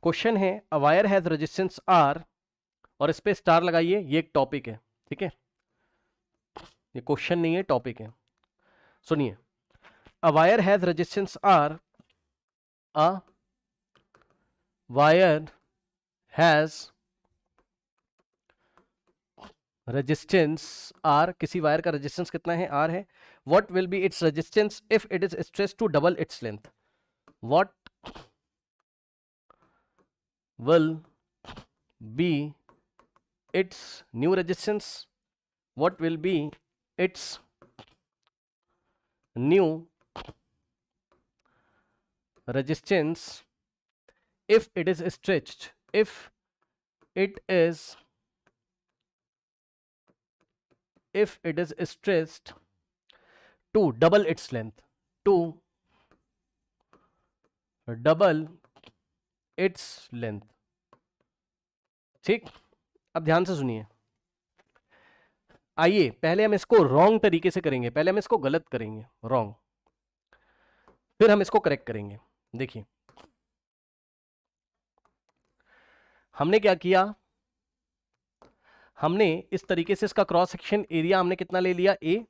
Question है अ wire has resistance are, और इस पे स्टार लगाइए, ये एक टॉपिक है, ठीक है, ये क्वेश्चन नहीं है, टॉपिक है। सुनिए, a wire has resistance R, a wire has resistance R, किसी वायर का रेजिस्टेंस कितना है, आर है। What will be its resistance if it is stretched to double its length. What will be its new resistance, what will be its new resistance if it is stretched, if it is stretched to double its length, to double its length। ठीक, अब ध्यान से सुनिए, आइए पहले हम इसको wrong तरीके से करेंगे, पहले हम इसको गलत करेंगे, रॉन्ग, फिर हम इसको करेक्ट करेंगे। देखिए हमने क्या किया, हमने इस तरीके से इसका क्रॉस सेक्शन एरिया हमने कितना ले लिया, ए,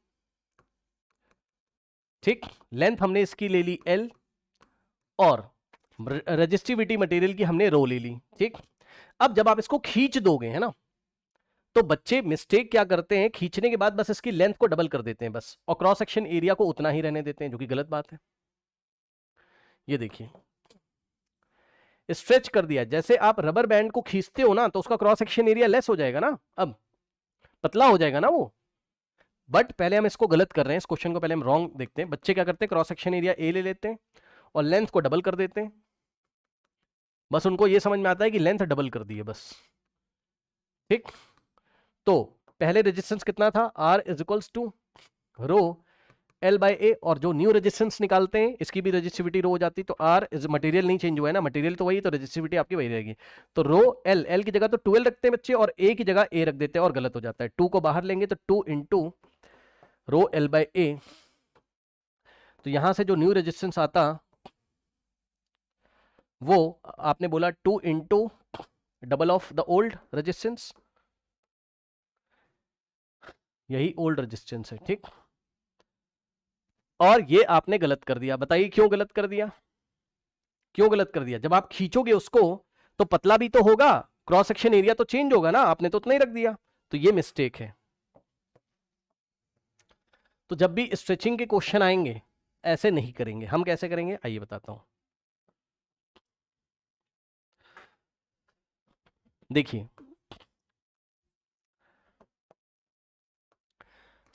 ठीक, लेंथ हमने इसकी ले ली एल, और रेजिस्टिविटी मटेरियल की हमने रो ले ली, ठीक। अब जब आप इसको खींच दोगे, है ना, तो बच्चे मिस्टेक क्या करते हैं, खींचने के बाद बस इसकी लेंथ को डबल कर देते हैं बस, और क्रॉस सेक्शन एरिया को उतना ही रहने देते हैं, जो कि गलत बात है। ये देखिए स्ट्रेच कर दिया, जैसे आप रबर बैंड को खींचते हो ना, तो उसका क्रॉस सेक्शन एरिया लेस हो जाएगा ना, अब पतला हो जाएगा ना वो। बट पहले हम इसको गलत कर रहे हैं, इस क्वेश्चन को पहले हम रॉन्ग देखते हैं। बच्चे क्या करते हैं, क्रॉस सेक्शन एरिया ए ले लेते हैं और लेंथ को डबल कर देते हैं, बस उनको ये समझ में आता है कि लेंथ डबल कर दी है बस, ठीक। तो पहले रेजिस्टेंस कितना था, R is equals to rho L by A, और जो न्यू रेजिस्टेंस निकालते हैं इसकी भी रेजिस्टिविटी रो हो जाती, तो R इज, मटेरियल नहीं चेंज हुआ है ना, मटेरियल तो वही, तो रेजिस्टिविटी आपकी वही रहेगी। तो रो L, L की जगह तो 12 रखते हैं बच्चे, और A की जगह A रख देते हैं, और गलत हो जाता है। 2 को बाहर लेंगे तो 2 इंटू रो L बाई ए, तो यहां से जो न्यू रेजिस्टेंस आता वो आपने बोला 2 into double of the old resistance, यही ओल्ड रेजिस्टेंस है, ठीक। और ये आपने गलत कर दिया, बताइए क्यों गलत कर दिया, क्यों गलत कर दिया। जब आप खींचोगे उसको तो पतला भी तो होगा, क्रॉस सेक्शन एरिया तो चेंज होगा ना, आपने तो उतना ही रख दिया, तो ये मिस्टेक है। तो जब भी स्ट्रेचिंग के क्वेश्चन आएंगे ऐसे नहीं करेंगे, हम कैसे करेंगे आइए बताता हूं। देखिए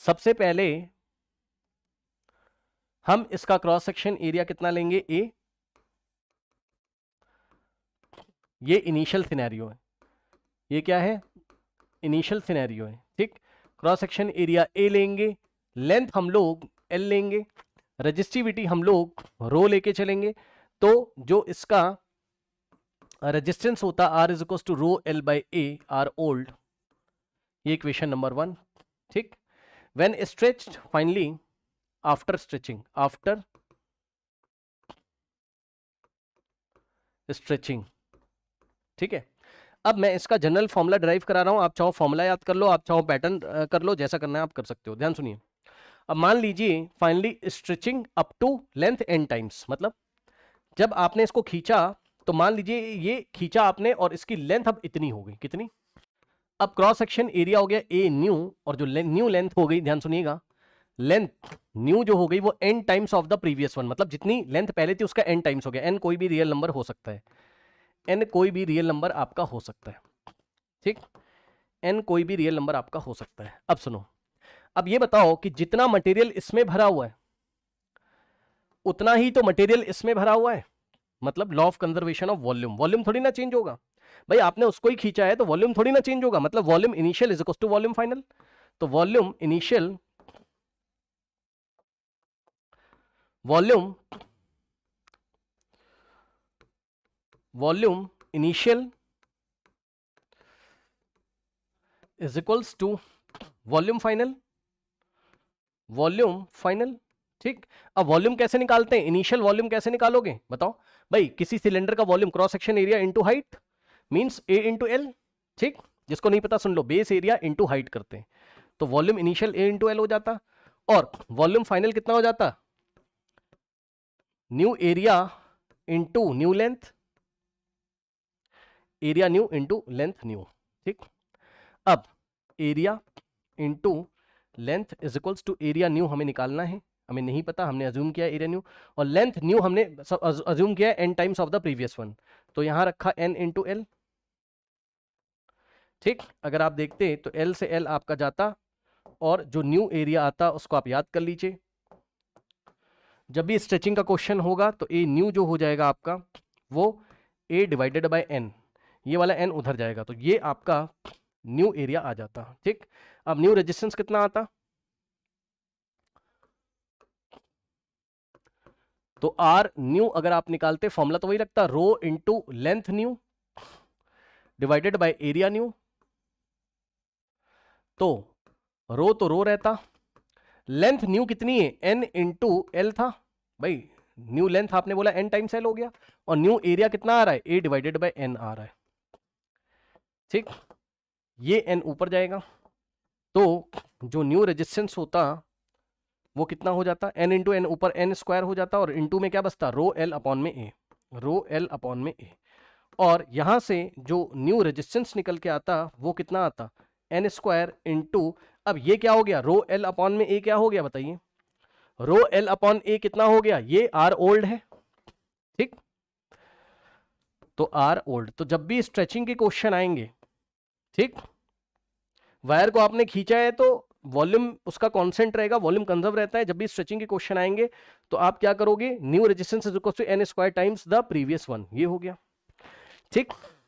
सबसे पहले हम इसका क्रॉस सेक्शन एरिया कितना लेंगे, ए, ये इनिशियल सिनेरियो है, ये क्या है, इनिशियल सिनेरियो है, ठीक। क्रॉस सेक्शन एरिया ए लेंगे, लेंथ हम लोग एल लेंगे, रेजिस्टिविटी हम लोग रो लेके चलेंगे, तो जो इसका रेजिस्टेंस होता R is equal to rho L by A, R old, ये इक्वेशन नंबर 1, ठीक। When stretched finally after stretching, after stretching, ठीक है। अब मैं इसका जनरल फॉर्मूला ड्राइव करा रहा हूं, आप चाहो फॉर्मूला याद कर लो, आप चाहो पैटर्न कर लो, जैसा करना है आप कर सकते हो। ध्यान सुनिए, अब मान लीजिए finally stretching up to length n times, मतलब जब आपने इसको खींचा तो मान लीजिए ये खींचा आपने और इसकी लेंथ अब इतनी हो गई, कितनी, अब क्रॉस सेक्शन एरिया हो गया ए न्यू, और जो न्यू लेंथ हो गई, ध्यान सुनिएगा, लेंथ न्यू जो हो गई वो n times of the previous one, मतलब जितनी लेंथ पहले थी उसका एन टाइम्स हो गया। एन कोई भी रियल नंबर हो सकता है, एन कोई भी रियल नंबर आपका हो सकता है, ठीक, एन कोई भी रियल नंबर आपका हो सकता है। अब सुनो, अब ये बताओ कि जितना मटेरियल इसमें भरा हुआ है उतना ही तो मटेरियल इसमें भरा हुआ है, मतलब law of conservation of volume, volume थोड़ी ना चेंज होगा भाई, आपने उसको ही खींचा है तो वॉल्यूम थोड़ी ना चेंज होगा, मतलब volume initial is equal to volume final, तो volume initial, volume volume initial is equals to volume final, volume final, ठीक। अब वॉल्यूम कैसे निकालते हैं, इनिशियल वॉल्यूम कैसे निकालोगे बताओ भाई, किसी सिलेंडर का volume cross section area into height means A into L. ठीक, जिसको नहीं पता सुन लो, बेस एरिया इंटू हाइट करते हैं तो volume initial A into L हो जाता और वॉल्यूम फाइनल कितना हो जाता, new area into new length, area new into length new. ठीक, अब area into length is equals to area new हमें निकालना है, हमें नहीं पता, हमने अज्यूम किया एरिया न्यू, और लेंथ न्यू हमने अज्यूम किया n times of the previous one, तो यहां रखा n इंटू एल। ठीक, अगर आप देखते तो L से L आपका जाता और जो न्यू एरिया आता उसको आप याद कर लीजिए। जब भी स्ट्रेचिंग का क्वेश्चन होगा तो ए न्यू जो हो जाएगा आपका वो a डिवाइडेड बाय n, ये वाला n उधर जाएगा तो ये आपका न्यू एरिया आ जाता। ठीक, अब न्यू रेजिस्टेंस कितना आता, तो R न्यू अगर आप निकालते फॉर्मूला तो वही लगता, rho into length new divided by area new, तो रो रहता, लेंथ न्यू कितनी है n इंटू एल था भाई, न्यू लेंथ आपने बोला n टाइम्स एल हो गया, और न्यू एरिया कितना आ रहा है a डिवाइडेड बाय n आ रहा है। ठीक, ये n ऊपर जाएगा तो जो न्यू रेजिस्टेंस होता वो कितना हो जाता, n इंटू एन ऊपर n स्क्वायर हो जाता और इंटू में क्या बचता, रो एल अपॉन में ए, रो एल अपॉन में ए, और यहां से जो न्यू रेजिस्टेंस निकल के आता वो कितना आता, n स्क्वायर इंटू, अब ये क्या हो गया, रो एल अपॉन में ए क्या हो गया बताइए, रो एल अपॉन ए कितना हो गया, ये आर ओल्ड है। ठीक, तो आर ओल्ड, तो जब भी स्ट्रेचिंग के क्वेश्चन आएंगे, ठीक, वायर को आपने खींचा है तो वॉल्यूम उसका कांस्टेंट रहेगा, वॉल्यूम कंजर्व रहता है, जब भी स्ट्रेचिंग के क्वेश्चन आएंगे तो आप क्या करोगे, new resistance is equal to n square times the previous one, ये हो गया। ठीक,